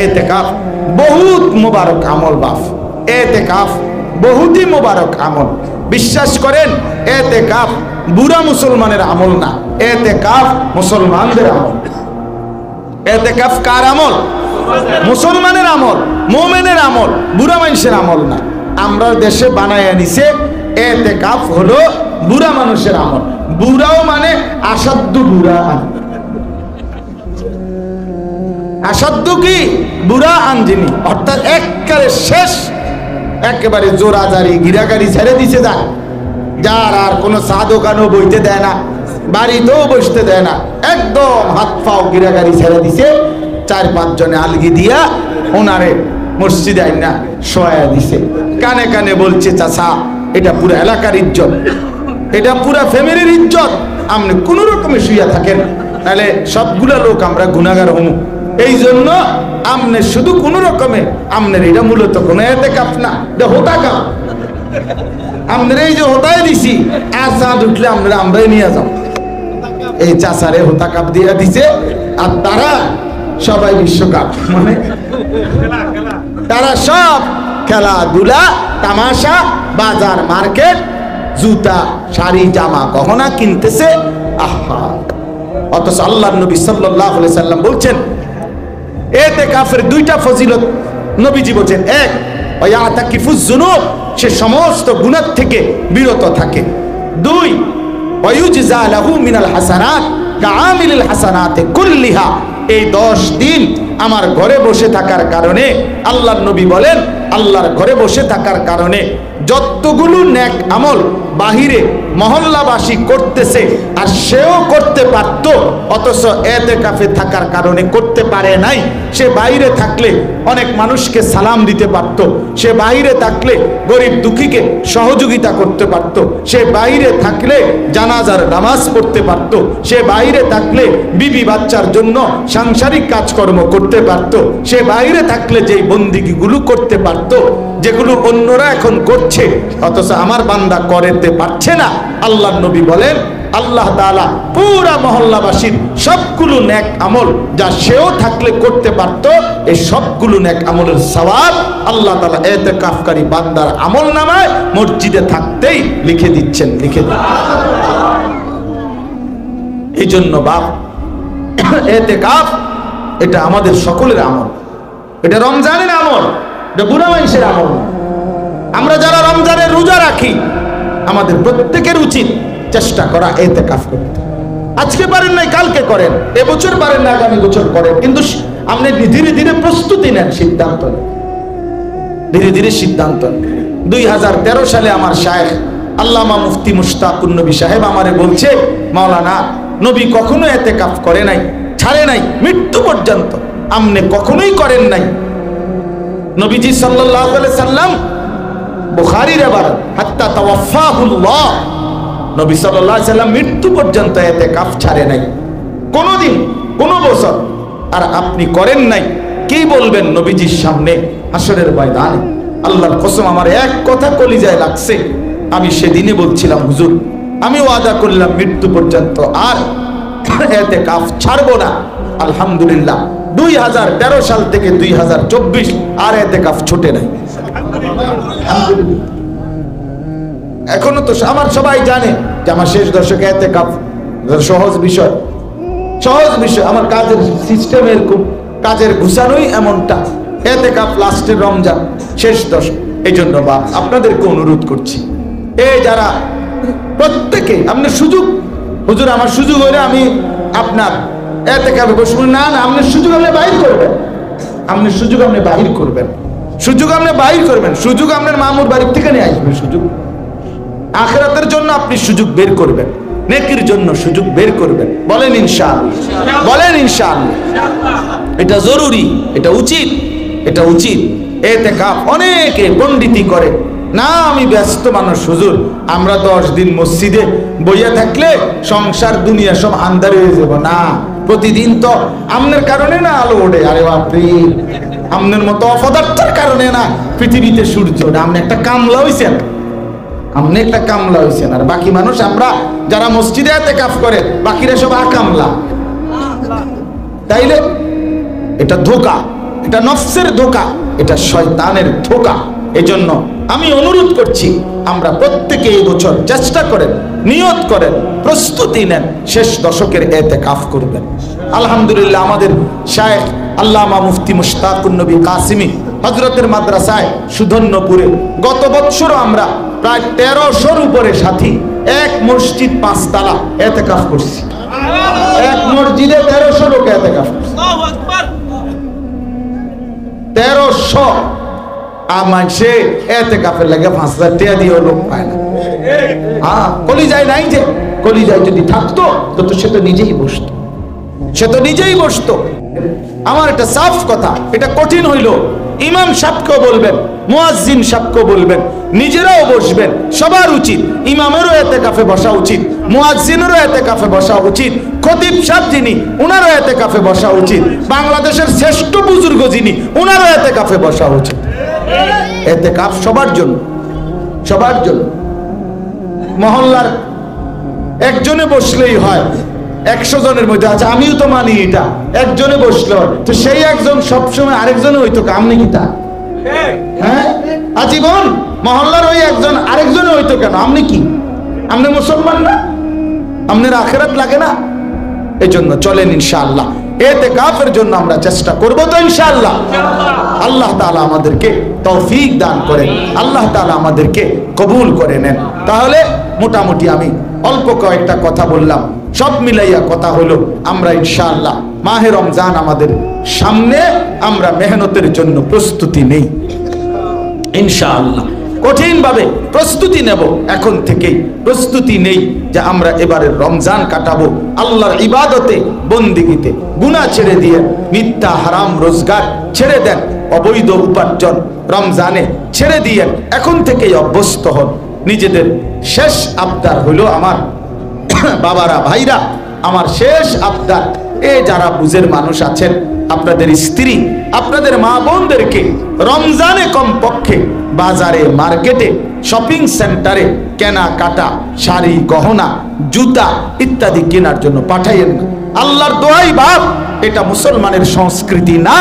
এতেকাফ বহুত মুবারক আমল বাপ, এতেকাফ বহুতই মুবারক আমল। বিশ্বাস করেন এতেকাফ বুড়া মুসলমানের আমল না, এতেকাফ মুসলমানদের আমল। এতেকাফ কার আমল? মুসলমানের আমল, মুমিনের আমল, বুড়া মানুষের আমল না। আমরা দেশে বানায় নিছে এতেকাফ হলো বুড়া মানুষের আমল। বুড়াও মানে আসাধ্য বুড়া, আসাধ্য কি বুড়া আনজিনি, অর্থাৎ একবারে শেষ, একেবারে জোরাজারি গিরাগারি ছেড়ে দিছে যান, যার আর কোনো চা দোকানও বইতে দেয় না, বাড়িতেও বসতে দেয় না, একদম হাত পাও গিরাগারি ছেড়ে দিছে। 4-5 জনে আলগি দিয়া ওনারে মসজিদে আইনা শোয়া দিছে, কানে কানে বলছে চাচা এটা পুরো এলাকার ইজ্জত, এটা পুরা ফ্যামিলির ইজ্জত, আপনি কোন রকমে শুইয়া থাকেন, তাহলে সবগুলা লোক আমরা গুনাহগার হমু, এই জন্য আমনে শুধু কোন রকমে আমনের এটা মূলত কোনো এতেকাফ না, এটা হোতাকাফ। আমনের এই যে হোতায় দিছি আর চাঁদ উঠলে আমরাই নিয়ে যাও, এই চাচারে হোতাকাফ দিয়ে দিছে। আর তারা সবাই বিশ্বকাপ, মানে তারা সব খেলাধুলা তামাশা বাজার মার্কেট জুতা শাড়ি জামা গহনা কিনতেছে। আহা, অথচ আল্লাহর নবী সাল্লাল্লাহু আলাইহি সাল্লাম বলছেন এতেকাফের 2টা ফজিলত নবীজি বলেন। 1 ওয়ায়াতাকিফুজ যুনুব, সে সমস্ত গুনাহ থেকে বিরত থাকে। 2 ওয়ায়ুজযা লাহু মিনাল হাসানাত কাআমিলিল হাসানাতি কুল্লিহা, এই 10 দিন আমার ঘরে বসে থাকার কারণে আল্লাহর নবী বলেন আল্লাহর ঘরে বসে থাকার কারণে যতগুলো নেক আমল বাহিরে মহল্লাবাসী করতেছে আর সেও করতে পারত, অথচ এতেকাফে থাকার কারণে করতে পারে নাই। সে বাইরে থাকলে অনেক মানুষকে সালাম দিতে পারত, সে বাইরে থাকলে গরিব দুঃখীকে সহযোগিতা করতে পারত, সে বাইরে থাকলে জানাজার নামাজ পড়তে পারত, সে বাইরে থাকলে বিবি বাচ্চার জন্য সাংসারিক কাজকর্ম করতে পারত, সে বাইরে থাকলে যেই বন্দিগিগুলো করতে পারত যেগুলো অন্যরা এখন করছে, অথচ আমার বান্দা করতে পারছে না। আল্লাহর নবী বলেন আল্লাহ তাআলা পুরা মহল্লাবাসীর সবগুলো নেক আমল যা সেও থাকলে করতে পারত, এই সবগুলো নেক আমলের সওয়াব আল্লাহ তাআলা ইতিকাফকারী বান্দার আমলনামায় মসজিদে থাকতেই লিখে দিচ্ছেন, লিখে দিচ্ছেন। এই জন্য বাপ ইতিকাফ এটা আমাদের সকলের আমল, এটা রমজানের আমল, এটা বুড়া মানুষের আমল। আমরা যারা রমজানের রোজা রাখি আমাদের প্রত্যেকের উচিত চেষ্টা করা ইতিকাফ করতে। আজকে পারেন নাই কালকে করেন, এবছর পারেন না আগামী বছর করেন, কিন্তু আপনি ধীরে ধীরে প্রস্তুতি নেন, সিদ্ধান্ত নেন, ধীরে ধীরে সিদ্ধান্ত নেন। 2013 সালে আমার শায়েখ আল্লামা মুফতি মুশতাকুন নবী সাহেব আমারে বলছে, মাওলানা নবী কখনো ইতিকাফ করে নাই, ছাড়ে নাই, মৃত্যু পর্যন্ত আপনি কখনোই করেন নাই। নবীজি সাল্লাল্লাহু আলাইহি সাল্লাম বুখারীর আবার হাত্তা তাওয়াফাহুল্লাহ, নবী সাল্লাল্লাহু আলাইহি সাল্লাম মৃত্যু পর্যন্ত ইতিকাফ ছাড়ে নাই কোনোদিন, কোনো বছর। আর আপনি করেন নাই, কি বলবেন নবীজির সামনে হাসরের ময়দানে? আল্লাহর কসম আমার এক কথা কলিজায় লাগছে, আমি সেদিনে বলছিলাম হুজুর আমি ওয়াদা করলাম মৃত্যু পর্যন্ত আর ইতিকাফ ছাড়বো না। আলহামদুলিল্লাহ 2013 সাল থেকে 2024 আর ইতিকাফ ছুটে নাই। এখনো তো আমার সবাই জানে যে আমার শেষ দশকে ইতিকাফ সহজ বিষয়, সহজ বিষয়। আমার কাজের সিস্টেম এরকম, কাজের গুছানোই এমনটা। ইতিকাফ লাস্টের রমজান, শেষ দশক। এই জন্য বাপ আপনাদেরকে অনুরোধ করছি, এই যারা প্রত্যেকে আপনার সুযোগ, হুজুর আমার সুযোগ হইলে আমি আপনার ইতিকাফে বসবো না, না আপনার সুযোগ আপনি বাহির করবেন, আপনার সুযোগ আপনি বাহির করবেন, সুযোগ আপনি বাহির করবেন, সুযোগ আপনার মামুর বাড়ির থেকে নিয়ে আসবেন, সুযোগ আখিরাতের জন্য আপনি সুযোগ বের করবেন, নেকির জন্য সুযোগ বের করবেন। বলেন ইনশাআল্লাহ, বলেন ইনশাআল্লাহ। এটা জরুরি, এটা উচিত, এটা উচিত। ইতিকাফ অনেকে পণ্ডিতি করে না, আমি ব্যস্ত মানুষ হুজুর, আমরা 10 দিন মসজিদে বইয়া থাকলে সংসার দুনিয়া সব আন্ধার হয়ে যাব। না, প্রতিদিন তো আমনের কারণে না আলো ওঠে। আরে বাপরে, আমনের মতো অপদার্থের কারণে না পৃথিবীতে সূর্য ওঠে। আপনি একটা কামলা হইছেন, আপনি একটা কামলা হইছেন, আর বাকি মানুষ আমরা যারা মসজিদে ইতিকাফ করে বাকিরা সব আকামলা। তাইলে এটা ধোঁকা, এটা নফসের ধোঁকা, এটা শয়তানের ধোঁকা। এজন্য আমি অনুরোধ করছি, আমরা প্রত্যেকে এই বছর চেষ্টা করেন, নিয়ত করেন, প্রস্তুতি নেন, শেষ দশকের ইতিকাফ করবেন। আলহামদুলিল্লাহ, আমাদের শায়েখ আল্লামা মুফতি মুশতাকুন নবী কাসিমি হযরতের মাদ্রাসায় সুধন্যপুরে গত বছরও আমরা প্রায় 1300-র উপরে সাথী এক মসজিদ 5 তালা ইতিকাফ করছি। এক মসজিদে 1300 লোক ইতিকাফ করছে। আল্লাহু আকবার। 1300 আমাশে ইতিকাফের লাগে 5000 টাকা দিয়ে লোক পায় না। কলিজায় নাই, যে কলিজায় যদি থাকতো তো সে তো নিজেই বসতো, সে তো নিজেই বসতো। আমার এটা সাফ কথা, এটা কঠিন হইল। ইমাম সাহেবকে বলবেন, মুয়াজ্জিন সাহেবকে বলবেন, নিজেরাও বসবেন। সবার উচিত, ইমামেরও ইতিকাফে বসা উচিত, মুয়াজ্জিনেরও ইতিকাফে বসা উচিত, খতিব সাহেব যিনি উনারও ইতিকাফে বসা উচিত, বাংলাদেশের শ্রেষ্ঠ বুজুর্গ যিনি উনারও ইতিকাফে বসা উচিত। ইতিকাফ সবার জন্য, সবার জন্য। মহল্লার একজনে বসলেই হয়, 100 জনের মধ্যে আছে, আমিও তো মানি এটা, একজনে বসলো তো সেই একজন সবসময় আরেকজনে হইতো, আমনি কি তা? হ্যাঁ, আজীবন মহল্লার ওই একজন আরেকজনে হইতো কেন? আপনি কি, আপনি মুসলমান না? আপনার আখিরাত লাগে না? এই জন্য চলেন ইনশাআল্লাহ ইতিকাফের জন্য আমরা চেষ্টা করব তো ইনশাআল্লাহ। আল্লাহ তাআলা আমাদেরকে তৌফিক দান করেন, আল্লাহ তাআলা আমাদেরকে কবুল করে নেন। তাহলে মোটামুটি আমি অল্প কয়েকটা কথা বললাম, সব মিলাইয়া কথা হলো আমরা ইনশাআল্লাহ মাহে রমজান আমাদের সামনে, আমরা মেহনতের জন্য প্রস্তুতি নেই ইনশাআল্লাহ, কঠিন ভাবে প্রস্তুতি নেব, এখন থেকেই প্রস্তুতি নেই যে আমরা এবারে রমজান কাটাবো আল্লাহর ইবাদতে বন্দেগীতে। গুনাহ ছেড়ে দিয়ে মিথ্যা হারাম রোজগার ছেড়ে দেন, অবৈধ উপার্জন রমজানে ছেড়ে দিয়ে এখন থেকেই অভ্যস্ত হন। নিজেদের শেষ আবদার হলো আমার বাবারা, ভাইরা, আমার শেষ আবদার, এ যারা বুঝের মানুষ আছেন, আপনাদের স্ত্রী, আপনাদের মা বোনদেরকে রমজানে কমপক্ষে বাজারে, মার্কেটে, শপিং সেন্টারে কেনাকাটা, শাড়ি, গহনা, জুতা ইত্যাদি কেনার জন্য পাঠাইয়েন না। আল্লাহর দোহাই বাপ, এটা মুসলমানের সংস্কৃতি না,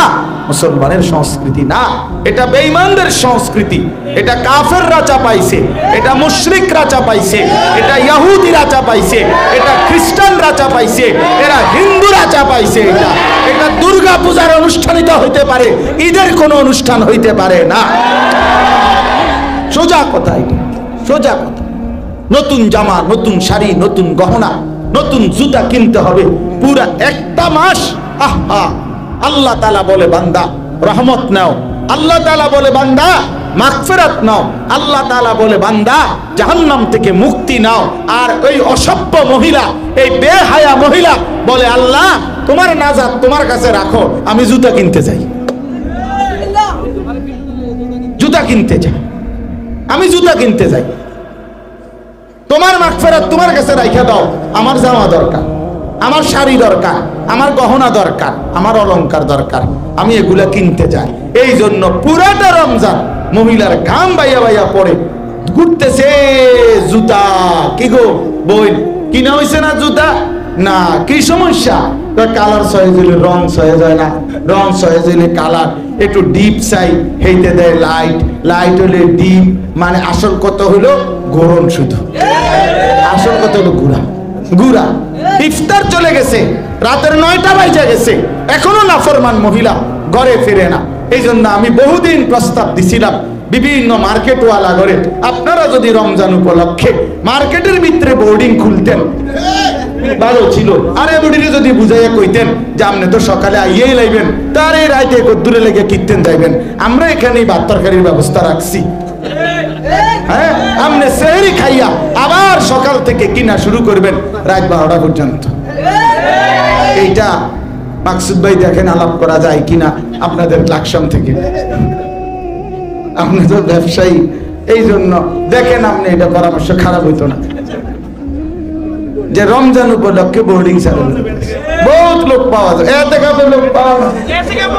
মুসলমানের সংস্কৃতি না, এটা বেঈমানদের সংস্কৃতি। এটা কাফেররা চাপাইছে, এটা মুশরিকরা চাপাইছে, এটা ইহুদিরা চাপাইছে, এটা খ্রিস্টানরা চাপাইছে, এরা হিন্দুরা চাপাইছে। এটা দুর্গা পূজার অনুষ্ঠানিত হইতে পারে, ঈদের কোনো অনুষ্ঠান হইতে পারে না। সোজা কথা, এটা সোজা কথা। নতুন জামা, নতুন শাড়ি, নতুন গহনা, নতুন জুতা কিনতে হবে পুরা একটা মাস। আহা, আল্লাহ তাআলা বলে বান্দা রহমত নাও, আল্লাহ তাআলা বলে বান্দা মাগফিরাত নাও, আল্লাহ তাআলা বলে বান্দা জাহান্নাম থেকে মুক্তি নাও। আর ওই অসভ্য মহিলা, এই বেহায়া মহিলা বলে আল্লাহ তোমার নাজাত তোমার কাছে রাখো, আমি জুতা কিনতে যাই, জুতা কিনতে যাই, আমি জুতা কিনতে যাই, তোমার মাগফিরাত তোমার কাছে রাইখা দাও, আমার জামা দরকার, আমার শাড়ি দরকার, আমার গহনা দরকার, আমার অলংকার দরকার, আমি এগুলা কিনতে যাই। এই জন্য পুরাটা রমজান মহিলার ঘাম বাইয়া বাইয়া পড়ে ঘুরতেছে জুতা। কি গো বই কিনা হইছে না জুতা? না, কি সমস্যা? কালার সয়ে দিলে রং সয়ে যায় না, রং সয়ে দিলে কালার একটু ডিপ চাই, হেইতে দেয় লাইট, লাইট হলে ডিপ, মানে আসল কত হলো গরম, শুধু আসল কত হলো গুড়া, গুড়া। ইফতার চলে গেছে, রাতের 9টা বাজে গেছে, এখনো নাফরমান মহিলা ঘরে ফিরে না। এই জন্য আমি বহুদিন প্রস্তাব দিছিলাম বিভিন্ন মার্কেটওয়ালা ঘরে, আপনারা যদি রমজান উপলক্ষে মার্কেটের ভিতরে বোর্ডিং খুলতেন ভালো ছিল। আরে বুড়িরে যদি বুঝাইয়া কইতেন যে আপনি তো সকালে আইয়েই লাইবেন, তার এই রাইতে দূরে লেগে কিনতেন যাইবেন, আমরা এখানেই ভাত তরকারির ব্যবস্থা রাখছি। হ্যাঁ, আপনি সেহরি খাইয়া আবার সকাল থেকে কিনা শুরু করবেন রাত 12টা পর্যন্ত। এইটা মাকসুদ ভাই দেখেন আলাপ করা যায় কিনা আপনাদের লাকসাম থেকে, আপনি তো ব্যবসায়ী, এই জন্য দেখেন আপনি এটা পরামর্শ খারাপ হইতো না যে রমজান উপলক্ষে বোর্ডিং চালানো, বহুত লোক পাওয়া যায়, ইতিকাফে লোক পাওয়া না,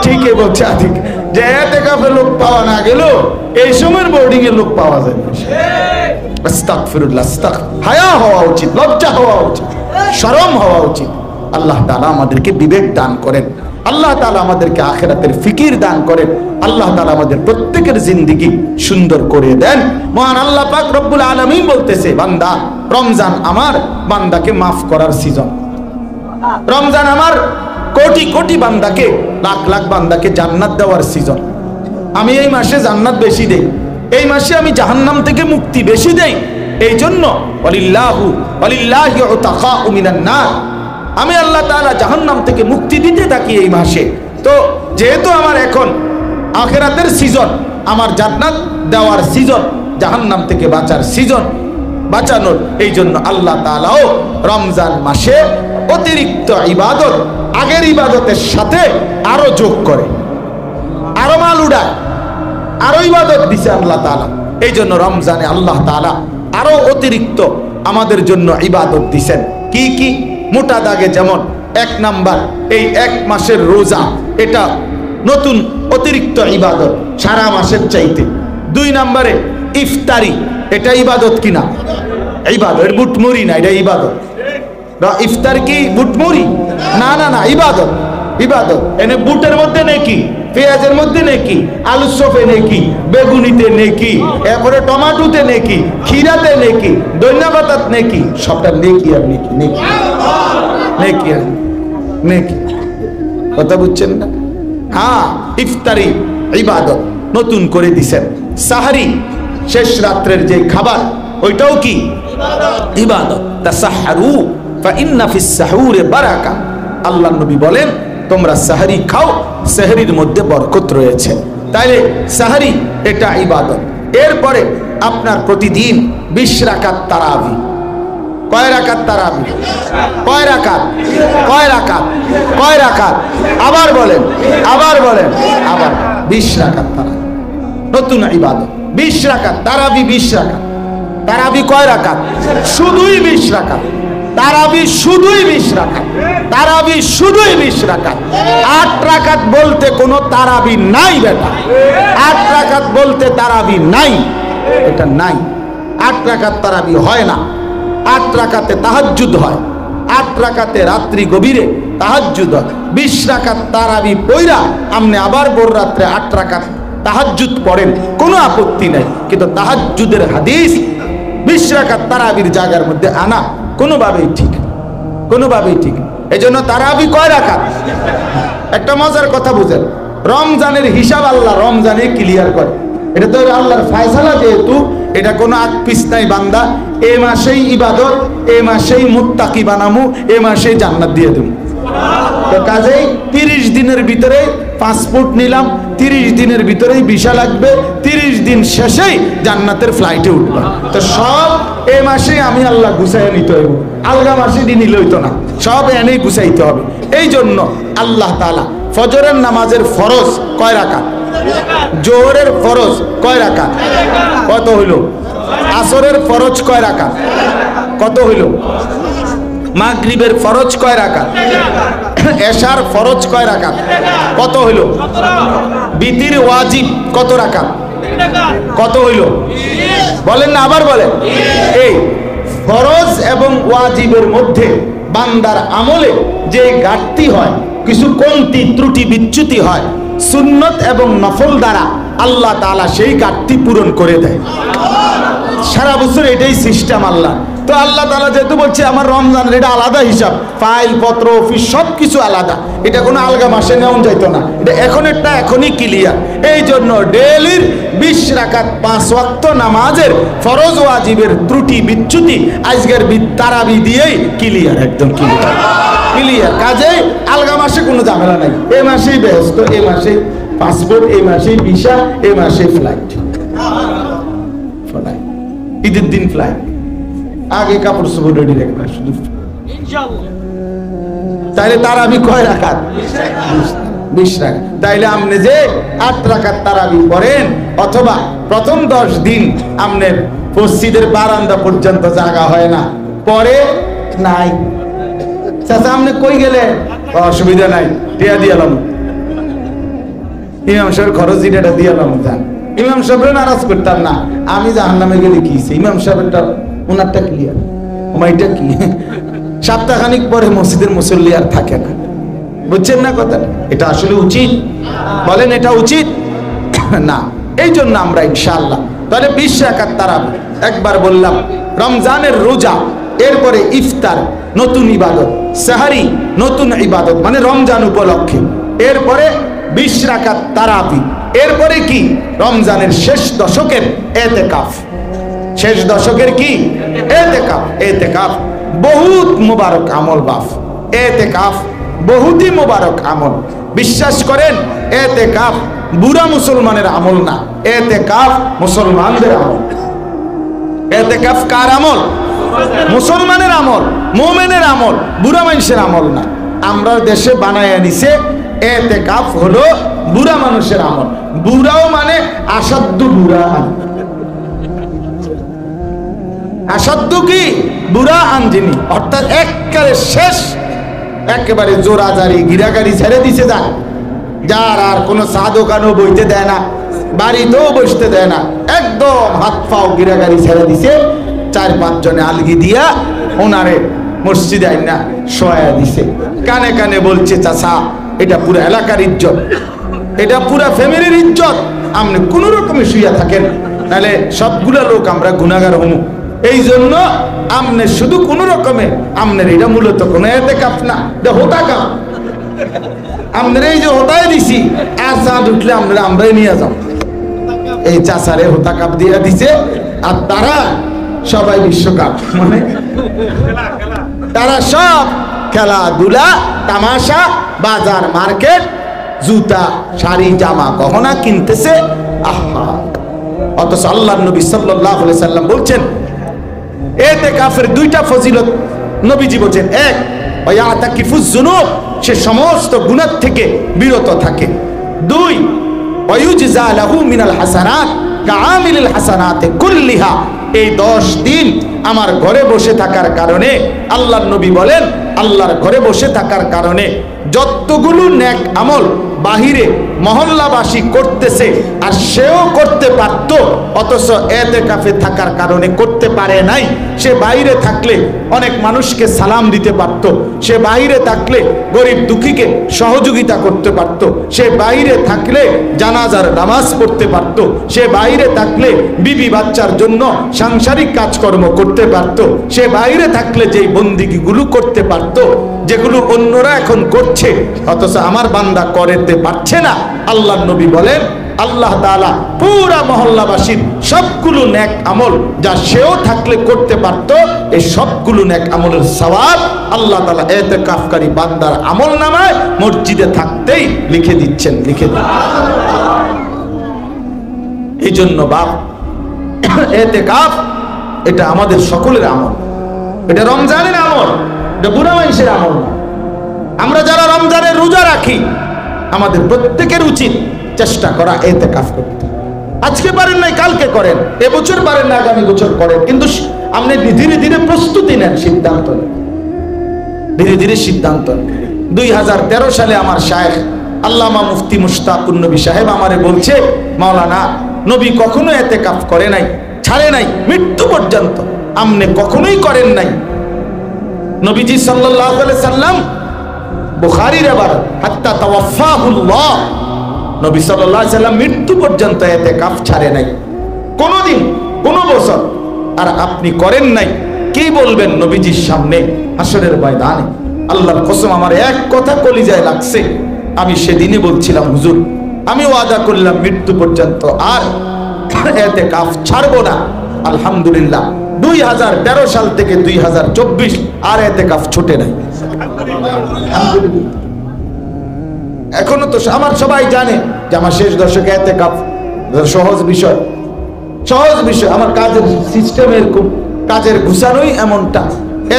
ঠিকই বলছে আদিক, যে ইতিকাফে লোক পাওয়া না গেল এই সময়ের বোর্ডিং এর লোক পাওয়া যায়। আস্তাগফিরুল্লাহ, হায়া হওয়া উচিত, লজ্জা হওয়া উচিত, শরম হওয়া উচিত। আল্লাহ তাআলা আমাদেরকে বিবেক দান করেন, আল্লাহ তাআলা আমাদেরকে আখিরাতের ফিকির দান করেন। আল্লাহ তাআলা আমাদের প্রত্যেকের জিন্দেগি সুন্দর করে দেন। মহান আল্লাহ পাক রব্বুল আলামিন বলতেছে, বান্দা রমজান আমার বান্দাকে মাফ করার সিজন। রমজান আমার কোটি কোটি বান্দাকে, লাখ লাখ বান্দাকে জান্নাত দেওয়ার সিজন। আমি এই মাসে জান্নাত বেশি দেই, এই মাসে আমি জাহান্নাম থেকে মুক্তি বেশি দেই। এই জন্য ওয়ালিল্লাহি উতাকাউ মিনান নার, আমি আল্লাহ তাআলা জাহান্নাম থেকে মুক্তি দিতে থাকি এই মাসে। তো যেহেতু আমার এখন আখিরাতের সিজন, আমার জান্নাত দেওয়ার সিজন, জাহান্নাম থেকে বাঁচার সিজন, বাঁচানোর, এই জন্য আল্লাহ তাআলাও রমজান মাসে অতিরিক্ত ইবাদত আগের ইবাদতের সাথে আরো যোগ করে, আরো মাল উড়ায়, আরো ইবাদত দিছে আল্লাহ তাআলা। এই জন্য রমজানে আল্লাহ তাআলা আরো অতিরিক্ত আমাদের জন্য ইবাদত দিছেন। কি কি? মোটা দাগে যেমন 1 নাম্বার, এই 1 মাসের রোজা, এটা নতুন অতিরিক্ত ইবাদত সারা মাসের চাইতে। 2 নাম্বারে ইফতারি, এটা ইবাদত কিনা? ইবাদত, এর বুটমুড়ি না, এটা ইবাদত। ইফতার কি বুটমুড়ি? না না না, ইবাদত, ইবাদত। এনে বুটের মধ্যে নেকি, পেঁয়াজের মধ্যে নেকি, আলু চপে নেকি, বেগুনিতে নেকি, এরপরে টমাটোতে নেকি, খিরাতে নেকি, ধনিয়া পাতাত নেকি, সবটা নেকি আর নেকি, নেকি নেকি আর নেকি। কথা বুঝছেন না? হ্যাঁ, ইফতারি ইবাদত নতুন করে দিছেন। সাহারি, শেষ রাত্রের যে খাবার, ওইটাও কি ইবাদত। তাসাহহারু ফাইন্না ফিস সাহুরে বারাকা। আল্লাহর নবী বলেন, তোমরা সাহারি খাও, সাহারির মধ্যে বরকত রয়েছে। তাইলে সাহারি এটা ইবাদত। এরপরে আপনার প্রতিদিন 20 রাকাত তারাবি। কয় রাকাত তারাবি? কয় রাকাত? কয় রাকাত? কয় রাকাত? আবার বলেন, আবার বলেন, আবার 20 রাকাত তারাবি, নতুন ইবাদত। 20 রাকাত তারাবি, 20 রাকাত তারাবি। কয় রাকাত? শুধুই 20 রাকাত তারাবি, শুধুই 20 রাকাত তারাবি, শুধুই 20 রাকাত। 8 রাকাত বলতে কোনো তারাবি নাই বেটা, 8 রাকাত বলতে তারাবি নাই, এটা নাই। 8 রাকাত তারাবি হয় না, 8 রাকাতে তাহাজ্জুদ হয়, 8 রাকাতে রাত্রি গভীরে তাহাজ্জুদ হয়। 20 রাকাত তারাবি পয়রা আপনি আবার ভোর রাত্রে 8 রাকাত তাহাজ্জুদ পড়েন, কোনো আপত্তি নাই। কিন্তু তাহাজ্জুদের হাদিস 20 রাকাত তারাবির জায়গার মধ্যে আনা কোনোভাবেই ঠিক, কোনোভাবেই ঠিক। এই জন্য তারাবি কয় রাকাত? একটা মজার কথা বুঝেন, রমজানের হিসাব আল্লাহ রমজানে ক্লিয়ার করে। এটা তো আল্লাহর ফয়সালা, যেহেতু এটা কোনো আগ পিছ নাই। বান্দা এই মাসেই ইবাদত, এই মাসেই মুত্তাকি বানামু, এই মাসেই জান্নাত দিয়ে দেবো। তো কাজেই 30 দিনের ভিতরে পাসপোর্ট নিলাম, 30 দিনের ভিতরেই ভিসা লাগবে, 30 দিন শেষেই জান্নাতের ফ্লাইটে উঠবা। তো সব এই মাসে আমি আল্লাহ গুছাইয়া নিতে হইব, আলগা মাসে দিন নিলে হইতো না, সব এনেই গুছাইতে হবে। এই জন্য আল্লাহ তাআলা ফজরের নামাজের ফরজ কয় রাকাত? জোহরের ফরজ কয় রাকাত? কত হইল? আসরের ফরজ কয় রাকাত? কত হইল? মাগরিবের ফরজ কয় রাকাত? এশার ফরজ কয় রাকাত? কত হইল? বিতির ওয়াজিব কত রাকাত? কত হইল? বলেন না, আবার বলেন। এই ফরজ এবং ওয়াজিবের মধ্যে বান্দার আমলে যে ঘাটতি হয়, কিছু কমতি ত্রুটি বিচ্যুতি হয়, সুন্নত এবং নফল দ্বারা আল্লাহ তাআলা সেই ঘাটতি পূরণ করে দেয়। সারা বছর এটাই সিস্টেম আল্লাহ। তো আল্লাহ তাআলা যেহেতু বলছে আমার রমজানের এটা আলাদা হিসাব, ফাইল পত্র অফিস সব কিছু আলাদা, এটা কোনো আলগা মাসে নেওয়া যাইতো না, এটা এখনেরটা এখনই ক্লিয়ার। এই জন্য ডেইলির 20 রাকাত 5 ওয়াক্ত নামাজের ফরজ ওয়াজিবের ত্রুটি বিচ্যুতি আজকের তারাবি দিয়েই ক্লিয়ার, একদম ক্লিয়ার, ক্লিয়ার। কাজে আলগা মাসে কোনো ঝামেলা নাই, এই মাসেই ব্যস্ত, এই মাসে পাসপোর্ট, এই মাসেই ভিসা, এই মাসে ফ্লাইট, ঈদের দিন ফ্লাইট, আগে কাপড় চোপড় রেডি রাখবে শুধু। তাইলে তারাবি কয় রাকাত? 20 রাকাত। তাইলে আপনি যে 8 রাকাত তারাবি পড়েন, অথবা প্রথম 10 দিন আপনার মসজিদের বারান্দা পর্যন্ত জায়গা হয় না, পরে নাই। চাচা আপনি কই গেলে? অসুবিধা নাই, টিয়া দিয়ালাম, ইমাম সাহেবের খরচ যেটা দিয়ালাম। যান, ইমাম সাহেবের নারাজ করতাম না, আমি জাহান্নামে গেলে কি, ইমাম সাহেবেরটা ওনারটা ক্লিয়ার, ওমাইটা কি। সপ্তাহখানিক পরে মসজিদের মুসল্লি আর থাকে না, বুঝছেন না কথা? এটা আসলে উচিত? বলেন এটা উচিত না। এই জন্য আমরা ইনশাআল্লাহ তাহলে 20 রাকাত তারাবি, একবার বললাম রমজানের রোজা, এরপরে ইফতার নতুন ইবাদত, সাহারি নতুন ইবাদত মানে রমজান উপলক্ষে, এরপরে 20 রাকাত তারাবি, এরপরে কি রমজানের শেষ দশকের এতেকাফ। শেষ দশকের কি এতেকাফ। এতেকাফ বহুত মুবারক আমল বাপ। এতেকাফ বহুতই মুবারক আমল। বিশ্বাস করেন এতেকাফ বুড়া মুসলমানের আমল না, এতেকাফ মুসলমানদের আমল। এতেকাফ কার আমল? মুসলমানের আমল, মুমিনের আমল, বুড়া মানুষের আমল না। আমরা দেশে বানায় নিছে এতেকাফ হলো বুড়া মানুষের আমল। বুড়াও মানে আসাধ্য বুড়া, আসাধ্য কি বুড়া আনজিনি, অর্থাৎ একবারে শেষ, একেবারে জোরাজারি গিরাগারি ছেড়ে দিছে যান, যার আর কোনো চা দোকানও বইতে দেয় না, বাড়িতেও বসতে দেয় না, একদম হাত পাও গিরাগারি ছেড়ে দিছে। 4-5 জনে আলগি দিয়া ওনারে মসজিদে আইনা শোয়া দিছে, কানে কানে বলছে চাচা এটা পুরো এলাকার ইজ্জত, এটা পুরা ফ্যামিলির ইজ্জত, আপনি কোন রকমে শুইয়া থাকেন, নাহলে সবগুলা লোক আমরা গুনাহগার হমু। এই জন্য আমনে শুধু কোন রকমে, আমনের এটা মূলত কোন এতেকাফ না, এটা হোতাকাফ। আমনের এই যে হোতায় দিছি, আর চাঁদ উঠলে আমরাই নিয়ে যাও। এই চাচারে হোতাকাপ দিয়ে দিছে, আর তারা সবাই বিশ্বকাপ, মানে তারা সব খেলাধুলা তামাশা বাজার মার্কেট জুতা শাড়ি জামা গহনা কিনতেছে। আহা, অথচ আল্লাহর নবী সাল্লাল্লাহু আলাইহি সাল্লাম বলছেন ইতিকাফের 2টা ফজিলত নবীজি বলেন। এক, ওয়ায়াতাকিফুজ যুনুব, সে সমস্ত গুনাহ থেকে বিরত থাকে। 2, ওয়ায়ুজযা লাহু মিনাল হাসানাত কাআমিলিল হাসানাতি কুল্লিহা, এই 10 দিন আমার ঘরে বসে থাকার কারণে আল্লাহর নবী বলেন আল্লাহর ঘরে বসে থাকার কারণে যতগুলো নেক আমল বাহিরে মহল্লাবাসী করতেছে আর সেও করতে পারত, অথচ ইতিকাফে থাকার কারণে করতে পারে নাই। সে বাইরে থাকলে অনেক মানুষকে সালাম দিতে পারত, সে বাইরে থাকলে গরিব দুঃখীকে সহযোগিতা করতে পারত, সে বাইরে থাকলে জানাজার নামাজ পড়তে পারত, সে বাইরে থাকলে বিবি বাচ্চার জন্য সাংসারিক কাজকর্ম করতে পারত, সে বাইরে থাকলে যেই বন্দিগিগুলো করতে পারত যেগুলো অন্যরা এখন করছে অথচ আমার বান্দা করতে পারছে না। আল্লাহর নবী বলেন আল্লাহ তাআলা পুরা মহল্লাবাসীর সবগুলো নেক আমল যা সেও থাকলে করতে পারত, এই সবগুলো নেক আমলের সওয়াব আল্লাহ তাআলা ইতিকাফকারী বান্দার আমলনামায় মসজিদে থাকতেই লিখে দিচ্ছেন, লিখে দিচ্ছেন। এই জন্য বাপ ইতিকাফ এটা আমাদের সকলের আমল, এটা রমজানের আমল, এটা বুড়া মানুষের আমল না। আমরা যারা রমজানের রোজা রাখি আমাদের প্রত্যেকের উচিত চেষ্টা করা ইতিকাফ করতে। আজকে পারেন নাই কালকে করেন, এবছর পারেন না আগামী বছর করেন, কিন্তু আপনি ধীরে ধীরে প্রস্তুতি নেন, সিদ্ধান্ত নেন, ধীরে ধীরে সিদ্ধান্ত নেন। 2013 সালে আমার শায়েখ আল্লামা মুফতি মুশতাকুন নবী সাহেব আমারে বলছে, মাওলানা নবী কখনো ইতিকাফ করে নাই, ছাড়ে নাই মৃত্যু পর্যন্ত, আপনি কখনোই করেন নাই। নবীজি সাল্লাল্লাহু আলাইহি সাল্লাম বুখারীর আবার হাত্তা তাওয়াফাহুল্লাহ, নবী সাল্লাল্লাহু আলাইহি সাল্লাম মৃত্যু পর্যন্ত ইতিকাফ ছাড়ে নাই কোনদিন, কোন বছর। আর আপনি করেন নাই, কি বলবেন নবীজির সামনে হাসরের ময়দানে? আল্লাহর কসম আমার এক কথা কলিজায় লাগছে, আমি সেদিনই বলছিলাম হুজুর আমি ওয়াদা করলাম মৃত্যু পর্যন্ত আর ইতিকাফ ছাড়বো না। আলহামদুলিল্লাহ 2013 সাল থেকে 2024 আর ইতিকাফ ছুটে নাই। এখনো তো আমার সবাই জানে যে আমার শেষ দশকে ইতিকাফ সহজ বিষয়, সহজ বিষয়। আমার কাজের সিস্টেম এরকম, কাজের গুছানোই এমনটা।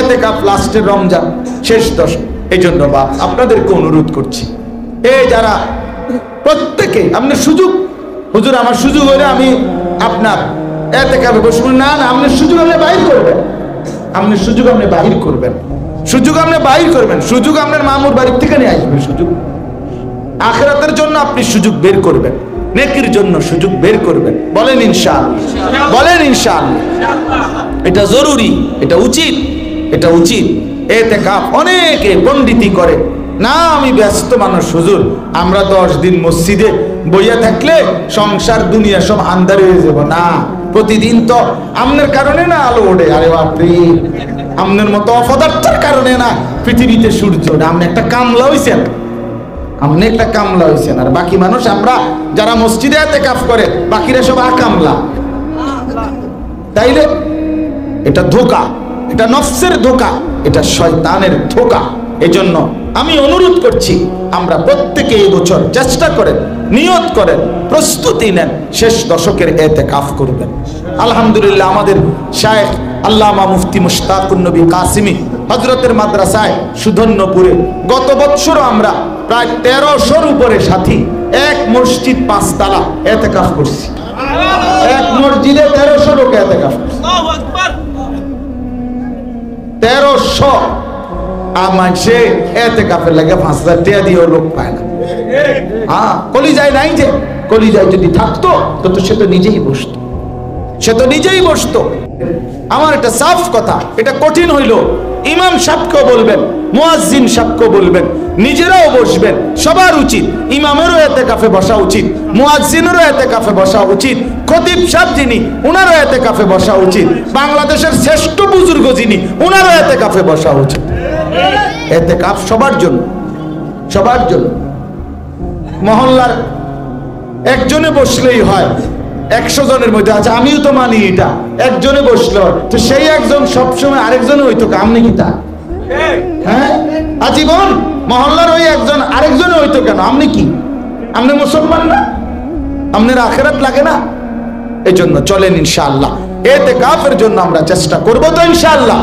ইতিকাফ লাস্টের রমজান, শেষ দশক। এই জন্য বাপ আপনাদেরকে অনুরোধ করছি, এই যারা প্রত্যেকে আপনি সুযোগ, হুজুর আমার সুযোগ হলে আমি আপনার ইতিকাফে বসবো না, না আপনার সুযোগ আপনি বাহির করবেন, আপনার সুযোগ আপনি বাহির করবেন, সুযোগ আপনি বাহির করবেন, সুযোগ আপনার মামুর বাড়ির থেকে নিয়ে আসবেন, সুযোগ আখিরাতের জন্য আপনি সুযোগ বের করবেন, নেকির জন্য সুযোগ বের করবেন। বলেন ইনশাআল্লাহ, বলেন ইনশাআল্লাহ। এটা জরুরি, এটা উচিত, এটা উচিত। ইতিকাফ অনেকে পণ্ডিতি করে, না আমি ব্যস্ত মানুষ হুজুর, আমরা 10 দিন মসজিদে বইয়া থাকলে সংসার দুনিয়া সব আন্ধার হয়ে যাব। না, প্রতিদিন তো আপনার কারণে না আলো ওঠে। আরে বাপরে, আপনার মতো অপদার্থের কারণে না পৃথিবীতে সূর্য ওঠে। আপনি একটা কামলা হইছেন, আপনি একটা কামলা হইছেন। আর বাকি মানুষ আমরা যারা মসজিদে ইতিকাফ করে বাকিরা সব আকামলা। তাইলে এটা ধোঁকা, এটা নফসের ধোঁকা, এটা শয়তানের ধোঁকা। এজন্য আমি অনুরোধ করছি আমরা প্রত্যেকে এই বছর চেষ্টা করেন, নিয়ত করেন, প্রস্তুতি নেন, শেষ দশকের ইতিকাফ করবেন। আলহামদুলিল্লাহ আমাদের শায়েখ আল্লামা মুফতি মুশতাকুন নবী কাসিমি হযরতের মাদ্রাসায় সুধন্যপুরে গত বছরও আমরা প্রায় 1300-র উপরে সাথী এক মসজিদ 5 তালা ইতিকাফ করছি। এক মসজিদে 1300 লোক ইতিকাফ করছে। আল্লাহু আকবার। 1300 আমাছে ইতিকাফের লাগে 5000 টাকা দিয়েও লোক পায় না। হ্যাঁ, কলিজায় নাই যে, কলিজায় যদি থাকতো তো সে তো নিজেই বসতো, সে তো নিজেই বসতো। আমার এটা সাফ কথা, এটা কঠিন হইল ইমাম সাহেবকেও বলবেন, মুয়াজ্জিন সাহেবকেও বলবেন, নিজেরাও বসবেন। সবার উচিত, ইমামেরও ইতিকাফে বসা উচিত, মুয়াজ্জিনেরও ইতিকাফে বসা উচিত, খতিব সাহেব যিনি উনারও ইতিকাফে বসা উচিত, বাংলাদেশের শ্রেষ্ঠ বুজুর্গ যিনি উনারও ইতিকাফে বসা উচিত। ইতিকাফ সবার জন্য, সবার জন্য। মহল্লার একজনে বসলেই হয়, 100 জনের মধ্যে আছে, আমিও তো মানি এটা, একজনে বসলো তো সেই একজন সবসময় আরেকজনে হইতো আপনি কি তা? হ্যাঁ, আজীবন মহল্লার ওই একজন আরেকজনে হইতো কেন? আপনি কি, আপনি মুসলমান না? আপনার আখিরাত লাগে না? এই জন্য চলেন ইনশাআল্লাহ ইতিকাফের জন্য আমরা চেষ্টা করব তো ইনশাআল্লাহ।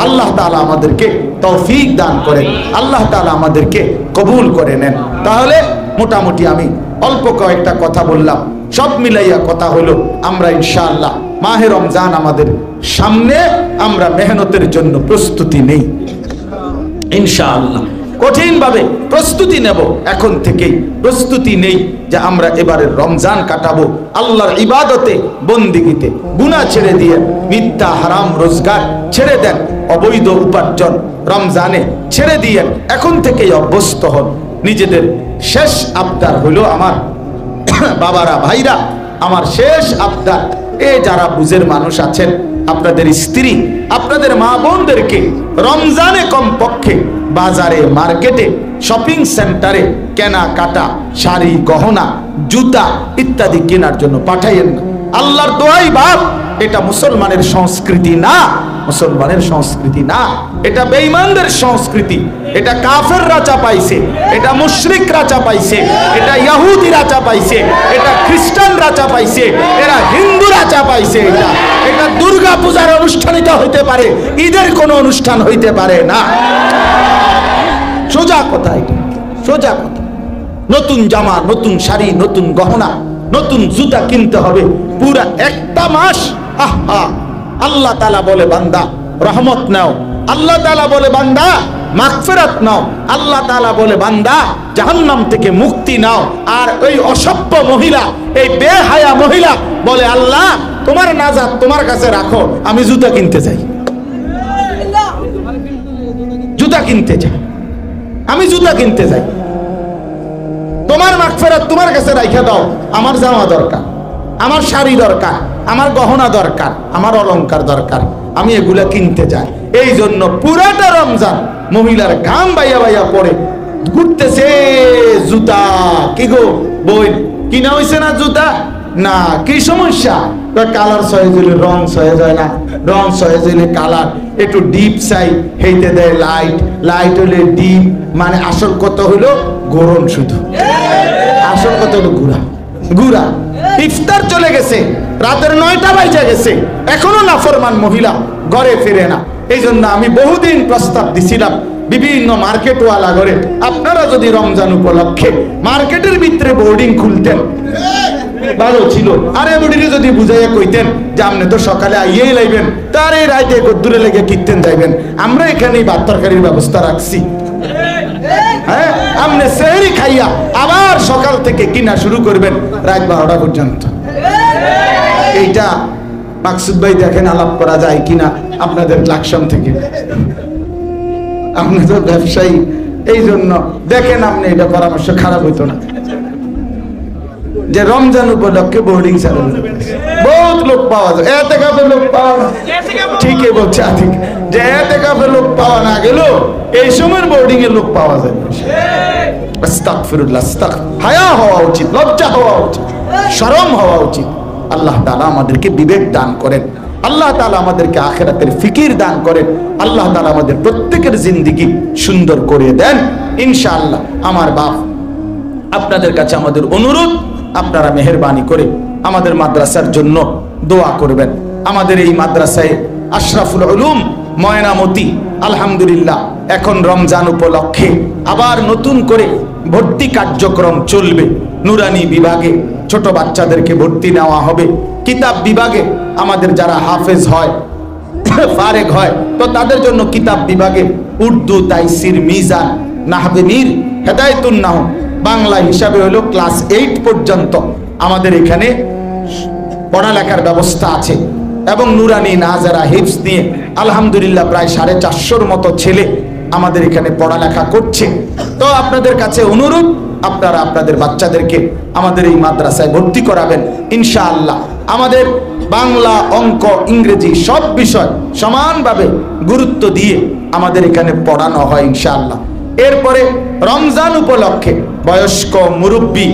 আল্লাহ তাআলা আমাদেরকে তৌফিক দান করেন, আল্লাহ তাআলা আমাদেরকে কবুল করে নেন। তাহলে মোটামুটি আমি অল্প কয়েকটা কথা বললাম, সব মিলাইয়া কথা হলো আমরা ইনশাআল্লাহ মাহে রমজান আমাদের সামনে, আমরা মেহনতের জন্য প্রস্তুতি নেই ইনশাআল্লাহ, কঠিন ভাবে প্রস্তুতি নেব, এখন থেকেই প্রস্তুতি নেই যে আমরা এবারে রমজান কাটাবো আল্লাহর ইবাদতে বন্দিগিতে। গুনাহ ছেড়ে দিয়ে মিথ্যা হারাম রোজগার ছেড়ে দেন, অবৈধ উপার্জন রমজানে ছেড়ে দিয়ে এখন থেকেই অভ্যস্ত হন। নিজেদের শেষ আবদার হলো আমার বাবারা, ভাইরা, আমার শেষ আবদার, এ যারা বুঝের মানুষ আছেন, আপনাদের স্ত্রী, আপনাদের মা বোনদেরকে রমজানে কমপক্ষে বাজারে, মার্কেটে, শপিং সেন্টারে কেনাকাটা, শাড়ি, গহনা, জুতা ইত্যাদি কেনার জন্য পাঠাইয়েন না। আল্লাহর দোয়াই বাপ, এটা মুসলমানের সংস্কৃতি না, মুসলমানের সংস্কৃতি না, এটা বেঈমানদের সংস্কৃতি, এটা কাফেররা চাপাইছে, এটা মুশরিকরা চাপাইছে, এটা ইহুদিরা চাপাইছে, এটা খ্রিস্টানরা চাপাইছে, এরা হিন্দুরা চাপাইছে। এটা দুর্গা পূজার অনুষ্ঠানিত হইতে পারে, ঈদের কোনো অনুষ্ঠান হইতে পারে না। সোজা কথা, এটা সোজা কথা। নতুন জামা, নতুন শাড়ি, নতুন গহনা, নতুন জুতা কিনতে হবে পুরা একটা মাস। আহা, আল্লাহ তাআলা বলে বান্দা রহমত নাও, আল্লাহ তাআলা বলে বান্দা মাগফিরাত নাও, আল্লাহ তাআলা বলে বান্দা জাহান্নাম থেকে মুক্তি নাও। আর ওই অসভ্য মহিলা, এই বেহায়া মহিলা বলে আল্লাহ তোমার নাজাত তোমার কাছে রাখো, আমি জুতা কিনতে চাই, জুতা কিনতে চাই, আমি জুতা কিনতে চাই, তোমার মাগফিরাত তোমার কাছে রাইখা দাও, আমার জামা দরকার, আমার শাড়ি দরকার, আমার গহনা দরকার, আমার অলংকার দরকার, আমি এগুলা কিনতে যাই। এই জন্য পুরাটা রমজান মহিলার ঘাম বাইয়া বাইয়া পড়ে ঘুরতেছে জুতা। কি গো বই কিনা হইছে না জুতা? না, কি সমস্যা? কালার সয়ে দিলে রং সয়ে যায় না, রং সয়ে দিলে কালার, একটু ডিপ চাই হেইতে দেয় লাইট, লাইট হলে ডিপ, মানে আসল কত হইলো গরম, শুধু আসল কত হলো ঘুরা ঘুরা। ইফতার চলে গেছে, রাতের 9টা বাজে গেছে, এখনো নাফরমান মহিলা ঘরে ফিরে না। এই জন্য আমি বহুদিন প্রস্তাব দিছিলাম বিভিন্ন মার্কেটওয়ালা ঘরে, আপনারা যদি রমজান উপলক্ষে মার্কেটের ভিতরে বোর্ডিং খুলতেন ভালো ছিল। আরে বুড়িরে যদি বুঝাইয়া কইতেন যে আপনি তো সকালে আইয়েই লাইবেন, তার এই রাইতে দূরে লেগে কিনতেন যাইবেন, আমরা এখানেই ভাত তরকারির ব্যবস্থা রাখছি। হ্যাঁ, আপনি সেহরি খাইয়া আবার সকাল থেকে কিনা শুরু করবেন রাত 12টা পর্যন্ত। এইটা মাকসুদ ভাই দেখেন আলাপ করা যায় কিনা আপনাদের লাকসাম থেকে। আপনি তো ব্যবসায়ী, এই জন্য দেখেন আপনি, এটা পরামর্শ খারাপ হইতো না যে রমজান উপলক্ষে বোর্ডিং চালু বহুত লোক পাওয়া যায়, এতে কাপে লোক পাওয়া না, ঠিকই বলছে আতিক, যে এতে কাপে লোক পাওয়া না গেল এই সময়ের বোর্ডিং এর লোক পাওয়া যায়। আস্তাগফিরুল্লাহ, হায়া হওয়া উচিত, লজ্জা হওয়া উচিত, শরম হওয়া উচিত। আল্লাহ তাআলা আমাদেরকে বিবেক দান করেন, আল্লাহ তাআলা আমাদেরকে আখিরাতের ফিকির দান করেন, আল্লাহ তাআলা আমাদের প্রত্যেকের জিন্দেগি সুন্দর করে দেন ইনশাআল্লাহ। আমার বাপ, আপনাদের কাছে আমাদের অনুরোধ, আপনারা মেহেরবানি করে আমাদের মাদ্রাসার জন্য দোয়া করবেন। আমাদের এই মাদ্রাসায় আশরাফুল উলুম ময়নামতি আলহামদুলিল্লাহ এখন রমজান উপলক্ষে আবার নতুন করে ভর্তি কার্যক্রম চলবে। নুরানি বিভাগে ছোট বাচ্চাদেরকে ভর্তি নেওয়া হবে, কিতাব বিভাগে আমাদের যারা হাফেজ হয় ফারেক হয় তো তাদের জন্য কিতাব বিভাগে উর্দু, তাইসির, মিজান, নাহবে মীর, হেদায়েতুন নাহ বাংলা হিসাবে হলো ক্লাস 8 পর্যন্ত আমাদের এখানে পড়ালেখার ব্যবস্থা আছে। এবং নুরানি, নাজারা, হিফজ নিয়ে আলহামদুলিল্লাহ প্রায় 450 মতো ছেলে আমাদের এখানে পড়ালেখা করছে। তো আপনাদের কাছে অনুরোধ, আপনারা আপনাদের বাচ্চাদেরকে আমাদের এই মাদ্রাসায় ভর্তি করাবেন ইনশাআল্লাহ। আমাদের বাংলা, অঙ্ক, ইংরেজি সব বিষয় সমানভাবে গুরুত্ব দিয়ে আমাদের এখানে পড়ানো হয় ইনশাআল্লাহ। এরপরে রমজান উপলক্ষে বয়স্ক, মুরব্বী,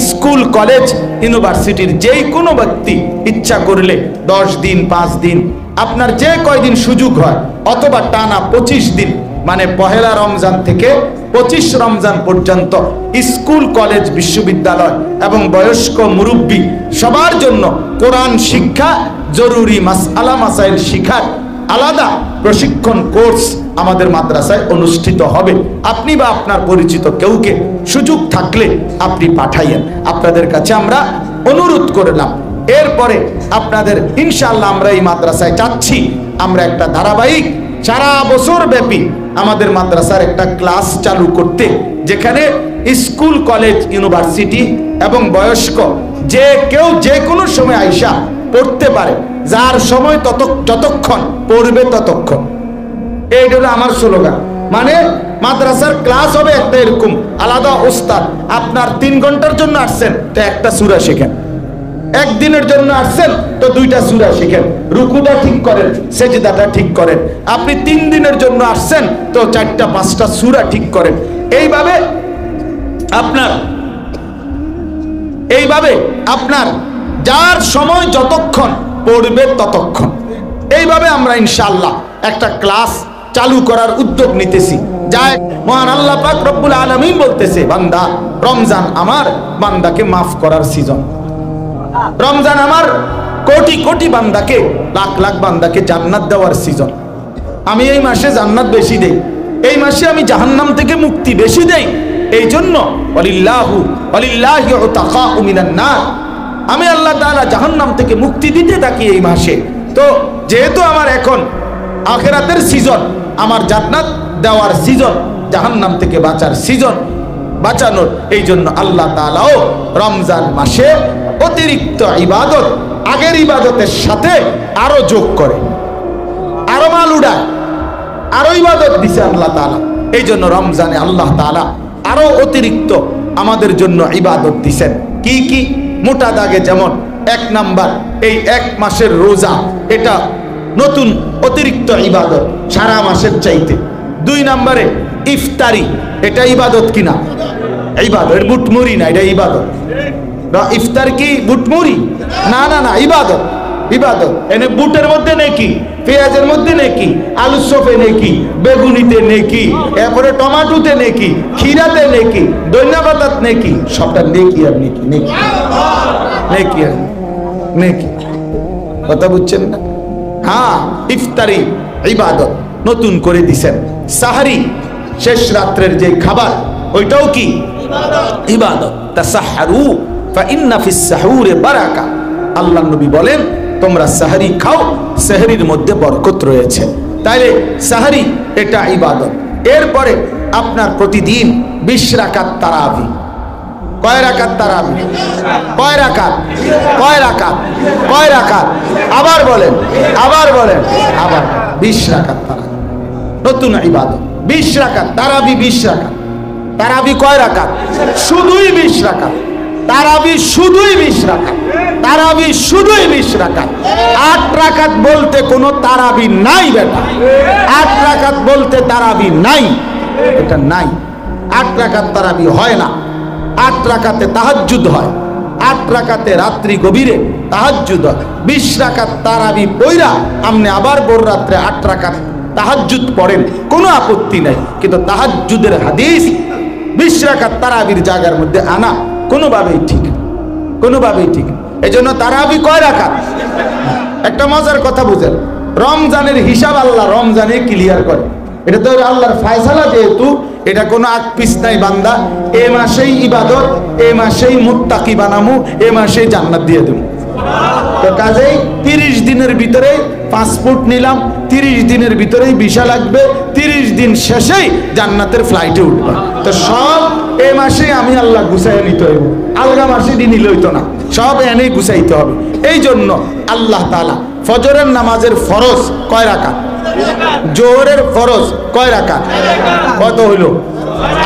স্কুল, কলেজ, ইউনিভার্সিটির যে কোনো ব্যক্তি ইচ্ছা করলে 10 দিন, 5 দিন, আপনার যে কয়দিন সুযোগ হয়, অথবা টানা 25 দিন, মানে পহেলা রমজান থেকে 25 রমজান পর্যন্ত স্কুল, কলেজ, বিশ্ববিদ্যালয় এবং বয়স্ক, মুরব্বী সবার জন্য কোরআন শিক্ষা, জরুরি মাসআলা মাসাইল শিখার আলাদা প্রশিক্ষণ কোর্স আমাদের মাদ্রাসায় অনুষ্ঠিত হবে। আপনি বা আপনার পরিচিত কেউকে সুযোগ থাকলে আপনি পাঠাইয়েন, আপনাদের কাছে আমরা অনুরোধ করলাম। এরপরে আপনাদের ইনশাআল্লাহ আমরা এই মাদ্রাসায় চাচ্ছি আমরা একটা ধারাবাহিক সারা বছর ব্যাপী আমাদের মাদ্রাসার একটা ক্লাস চালু করতে, যেখানে স্কুল, কলেজ, ইউনিভার্সিটি এবং বয়স্ক যে কেউ যে কোনো সময় আইসা পড়তে পারে, যার সময় যতক্ষণ পড়বে ততক্ষণ। এই হলো আমার স্লোগান। মানে মাদ্রাসার ক্লাস হবে একটা এরকম আলাদা ওস্তাদ, আপনার 3 ঘন্টার জন্য আসছেন তো একটা সূরা শেখেন, একদিনের জন্য আসছেন তো 2টা সূরা শিখেন, রুকুটা ঠিক করেন, সেজদাটা ঠিক করেন। আপনি 3 দিনের জন্য আসছেন তো 4টা 5টা সূরা ঠিক করেন। এইভাবে আপনার যার সময় যতক্ষণ পড়বে ততক্ষণ, এইভাবে আমরা ইনশাআল্লাহ একটা ক্লাস চালু করার উদ্যোগ নিতেছি। যায় মহান আল্লাহ পাক রব্বুল আলামিন বলতেছে, বান্দা রমজান আমার বান্দাকে মাফ করার সিজন, রমজান আমার কোটি কোটি বান্দাকে, লাখ লাখ বান্দাকে জান্নাত দেওয়ার সিজন। আমি এই মাসে জান্নাত বেশি দেই, এই মাসে আমি জাহান্নাম থেকে মুক্তি বেশি দেই। এই জন্য ওয়ালিল্লাহি উতাকাউ মিনান নার, আমি আল্লাহ তাআলা জাহান্নাম থেকে মুক্তি দিতে থাকি এই মাসে। তো যেহেতু আমার এখন আখিরাতের সিজন, আমার জান্নাত দেওয়ার সিজন, জাহান্নাম থেকে বাঁচার সিজন, বাঁচানোর, এই জন্য আল্লাহ তাআলাও রমজান মাসে অতিরিক্ত ইবাদত আগের ইবাদতের সাথে আরো যোগ করে, আরো মাল উড়ায়, আরো ইবাদত দিছে আল্লাহ তাআলা। এই জন্য রমজানে আল্লাহ তাআলা আরো অতিরিক্ত আমাদের জন্য ইবাদত দিছেন। কি কি? মোটা দাগে যেমন 1 নাম্বার, এই 1 মাসের রোজা, এটা নতুন অতিরিক্ত ইবাদত সারা মাসের চাইতে। 2 নাম্বারে ইফতারি, এটা ইবাদত কিনা? ইবাদত, বুটমুড়ি না, এটা ইবাদত। ইফতার কি বুটমুড়ি? না না না, ইবাদত, ইবাদত। এনে বুটের মধ্যে নেকি, পেঁয়াজের মধ্যে নেকি, আলু চপে নেকি, বেগুনিতে নেকি, এরপরে টমাটোতে নেকি, খিরাতে নেকি, ধনিয়া পাতাত নেকি, সবটা নেকি আর নেকি, নেকি নেকি আর নেকি। কথা বুঝছেন না? হ্যাঁ, ইফতারি ইবাদত নতুন করে দিছেন। সাহারি, শেষ রাত্রের যে খাবার, ওইটাও কি ইবাদত। তাসাহহারু ফাইন্না ফিস সাহুরি বারাকা। আল্লাহর নবী বলেন, তোমরা সাহারি খাও, সাহরির মধ্যে বরকত রয়েছে। তাইলে সাহারি এটা ইবাদত। এরপরে আপনার প্রতিদিন 20 রাকাত তারাবি। কয় রাকাত তারাবি? কয় রাকাত? কয় রাকাত? কয় রাকাত? আবার বলেন, আবার বলেন, আবার 20 রাকাত তারাবি। নতুন ইবাদত। 20 রাকাত তারাবি, 20 রাকাত। তারাবি কয় রাকাত? শুধুই 20 রাকাত। তারাবি শুধুই 20 রাকাত। তারাবি শুধুই 20 রাকাত। 8 রাকাত বলতে কোনো তারাবি নাই বেটা। 8 রাকাত বলতে তারাবি নাই, এটা নাই। 8 রাকাত তারাবি হয় না। 8 রাকাতে তাহাজ্জুদ হয়। 8 রাকাতে রাত্রি গভীরে তাহাজ্জুদ হয়। 20 রাকাত তারাবি পয়রা আপনি আবার ভোর রাত্রে 8 রাকাত তাহাজ্জুদ পড়েন, কোনো আপত্তি নাই। কিন্তু তাহাজ্জুদের হাদিস 20 রাকাত তারাবির জায়গার মধ্যে আনা কোনোভাবেই ঠিক, কোনোভাবেই ঠিক। এজন্য তারাবি কয় রাকাত? একটা মজার কথা বুঝেন, রমজানের হিসাব আল্লাহ রমজানে ক্লিয়ার করে। এটা তো আল্লাহর ফয়সালা, যেহেতু এটা কোনো আগ পিছ নাই বান্দা। এ মাসেই ইবাদত, এ মাসেই মুত্তাকি বানামু, এ মাসেই জান্নাত দিয়ে দেবো। তো কাজেই 30 দিনের ভিতরে পাসপোর্ট নিলাম, 30 দিনের ভিতরেই ভিসা লাগবে, 30 দিন শেষেই জান্নাতের ফ্লাইটে উঠবে। তো সব এই মাসেই আমি আল্লাহ গুছাইয়া নিতে হইব, আলগা মাসে দিন নিলে হইতো না, সব এনেই গুছাইতে হবে। এই জন্য আল্লাহ তাআলা ফজরের নামাজের ফরজ কয় রাকাত? জোহরের ফরজ কয় রাকাত? কত হইল?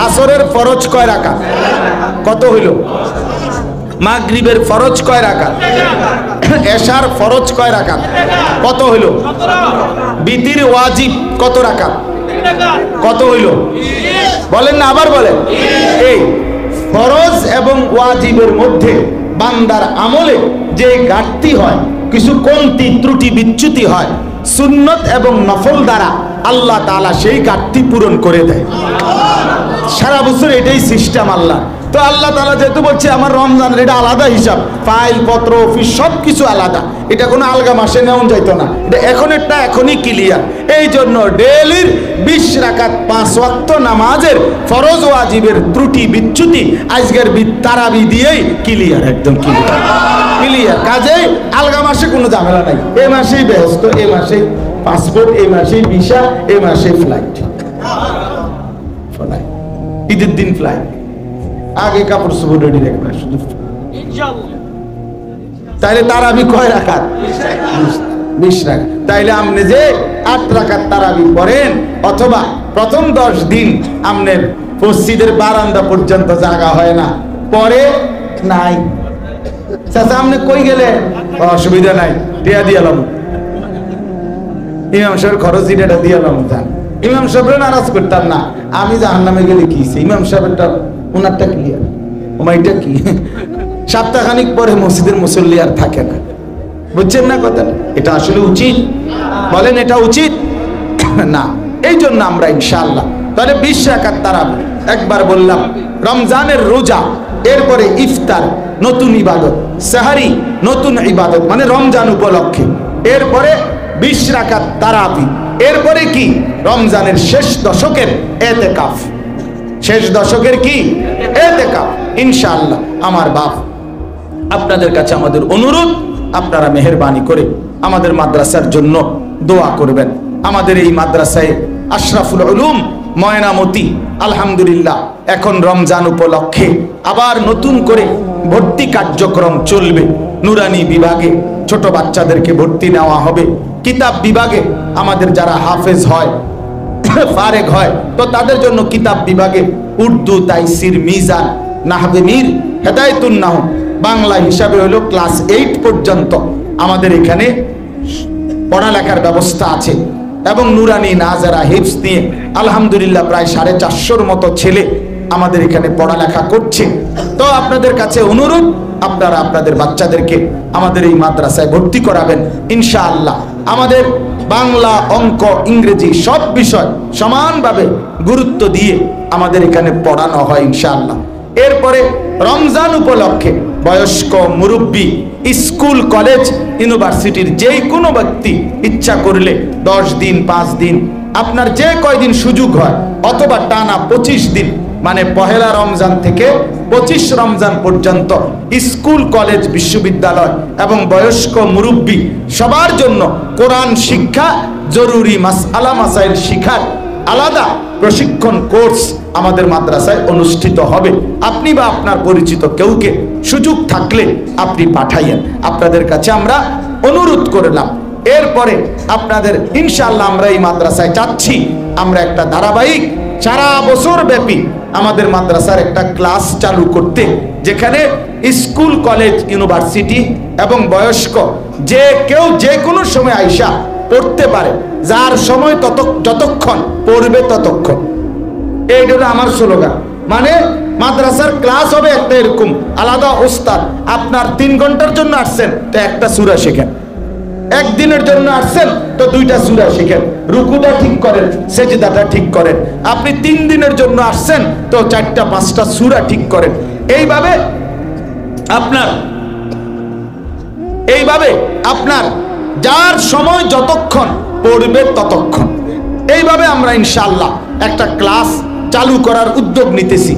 আসরের ফরজ কয় রাকাত? কত হইল? মাগরিবের ফরজ কয় রাকাত? এশার ফরজ কয় রাকাত? কত হইল? বিতির ওয়াজিব কত রাকাত? কত হইল? বলেন না, আবার বলেন। এই ফরজ এবং ওয়াজিবের মধ্যে বান্দার আমলে যে ঘাটতি হয়, কিছু কমতি ত্রুটি বিচ্যুতি হয়, সুন্নত এবং নফল দ্বারা আল্লাহ তাআলা সেই ঘাটতি পূরণ করে দেয়। সারা বছর এটাই সিস্টেম আল্লাহ। তো আল্লাহ তাআলা যেহেতু বলছে আমার রমজানের এটা আলাদা হিসাব, ফাইল পত্র অফিস সব কিছু আলাদা, এটা কোনো আলগা মাসে নেওয়া যাইতো না, এটা এখনেরটা এখনই ক্লিয়ার। এই জন্য ডেইলির 20 রাকাত 5 ওয়াক্ত নামাজের ফরজ ওয়াজিবের ত্রুটি বিচ্যুতি আজকের তারাবি দিয়েই ক্লিয়ার, একদম ক্লিয়ার ক্লিয়ার। কাজেই আলগা মাসে কোনো ঝামেলা নাই। এই মাসেই ব্যস্ত, এই মাসেই পাসপোর্ট, এই মাসেই ভিসা, এই মাসেই ফ্লাইট। ঈদের দিন ফ্লাইট, আগে কাপড় চোপড় রেডি রাখবে শুধু। তাইলে তারাবি কয় রাকাত? 20 রাকাত। তাইলে আপনি যে 8 রাকাত তারাবি পড়েন, অথবা প্রথম 10 দিন আপনার মসজিদের বারান্দা পর্যন্ত জায়গা হয় না, পরে নাই। চাচা আপনি কই গেলে? অসুবিধা নাই, টিয়া দিয়ালাম, ইমাম সাহেবের খরচ এটা দিয়ালাম। ইমাম সাহেবের নারাজ করতাম না, আমি জাহান্নামে গেলে কি, ইমাম সাহেবেরটা ওনারটা ক্লিয়ার, ওমাইটা কি। সপ্তাহখানিক পরে মসজিদের মুসল্লি আর থাকে না, বুঝছেন না কথা? এটা আসলে উচিত? বলেন এটা উচিত না? এই জন্য আমরা ইনশাআল্লাহ তাহলে 20 রাকাত তারাবি। একবার বললাম রমজানের রোজা, এরপরে ইফতার নতুন ইবাদত, সাহারি নতুন ইবাদত মানে রমজান উপলক্ষে, এরপরে 20 রাকাত তারাবি, এরপরে কি রমজানের শেষ দশকের এতেকাফ। শেষ দশকের কি এতেকাফ ইনশাআল্লাহ। আমার বাপ আপনাদের কাছে আমাদের অনুরোধ, আপনারা মেহেরবানি করে আমাদের মাদ্রাসার জন্য দোয়া করবেন। আমাদের এই মাদ্রাসায় আশরাফুল উলুম ময়নামতি আলহামদুলিল্লাহ এখন রমজান উপলক্ষে আবার নতুন করে ভর্তি কার্যক্রম চলবে। নুরানি বিভাগে ছোট বাচ্চাদেরকে ভর্তি নেওয়া হবে, কিতাব বিভাগে আমাদের যারা হাফেজ হয় ফারেক হয় তো তাদের জন্য কিতাব বিভাগে উর্দু, তাইসির, মিজান, নাহবে মীর, হেদায়েতুন নাহ বাংলা হিসাবে হলো ক্লাস 8 পর্যন্ত আমাদের এখানে পড়ালেখার ব্যবস্থা আছে। এবং নুরানি নাজারা হিফজ নিয়ে আলহামদুলিল্লাহ প্রায় 450-র মতো ছেলে আমাদের এখানে পড়ালেখা করছে। তো আপনাদের কাছে অনুরোধ, আপনারা আপনাদের বাচ্চাদেরকে আমাদের এই মাদ্রাসায় ভর্তি করাবেন ইনশাআল্লাহ। আমাদের বাংলা, অঙ্ক, ইংরেজি সব বিষয় সমানভাবে গুরুত্ব দিয়ে আমাদের এখানে পড়ানো হয় ইনশাআল্লাহ। এরপরে রমজান উপলক্ষে বয়স্ক, মুরব্বী, স্কুল, কলেজ, ইউনিভার্সিটির যে কোনো ব্যক্তি ইচ্ছা করলে 10 দিন, 5 দিন, আপনার যে কয়দিন সুযোগ হয়, অথবা টানা 25 দিন মানে পহেলা রমজান থেকে 25 রমজান পর্যন্ত স্কুল, কলেজ, বিশ্ববিদ্যালয় এবং বয়স্ক, মুরব্বী সবার জন্য কোরআন শিক্ষা, জরুরি মাসআলা মাসাইল শিখার আলাদা প্রশিক্ষণ কোর্স আমাদের মাদ্রাসায় অনুষ্ঠিত হবে। আপনি বা আপনার পরিচিত কেউকে সুযোগ থাকলে আপনি পাঠাইয়েন, আপনাদের কাছে আমরা অনুরোধ করলাম। এরপরে আপনাদের ইনশাআল্লাহ আমরা এই মাদ্রাসায় চাচ্ছি আমরা একটা ধারাবাহিক সারা বছর ব্যাপী আমাদের মাদ্রাসার একটা ক্লাস চালু করতে, যেখানে স্কুল কলেজ ইউনিভার্সিটি এবং বয়স্ক যে কেউ যে কোনো সময় আইসা পড়তে পারে, যার সময় যতক্ষণ পড়বে ততক্ষণ। এইটা হলো আমার স্লোগান। মানে মাদ্রাসার ক্লাস হবে একটা এরকম আলাদা ওস্তাদ, আপনার 3 ঘন্টার জন্য আসছেন তো একটা সূরা শেখেন, একদিনের জন্য আসছেন তো 2টা সূরা শিখেন, রুকুটা ঠিক করেন, সেজদাটা ঠিক করেন। আপনি 3 দিনের জন্য আসছেন তো 4টা 5টা সূরা ঠিক করেন। এইভাবে আপনার যার সময় যতক্ষণ পড়বে ততক্ষণ। এইভাবে আমরা ইনশাআল্লাহ একটা ক্লাস চালু করার উদ্যোগ নিতেছি।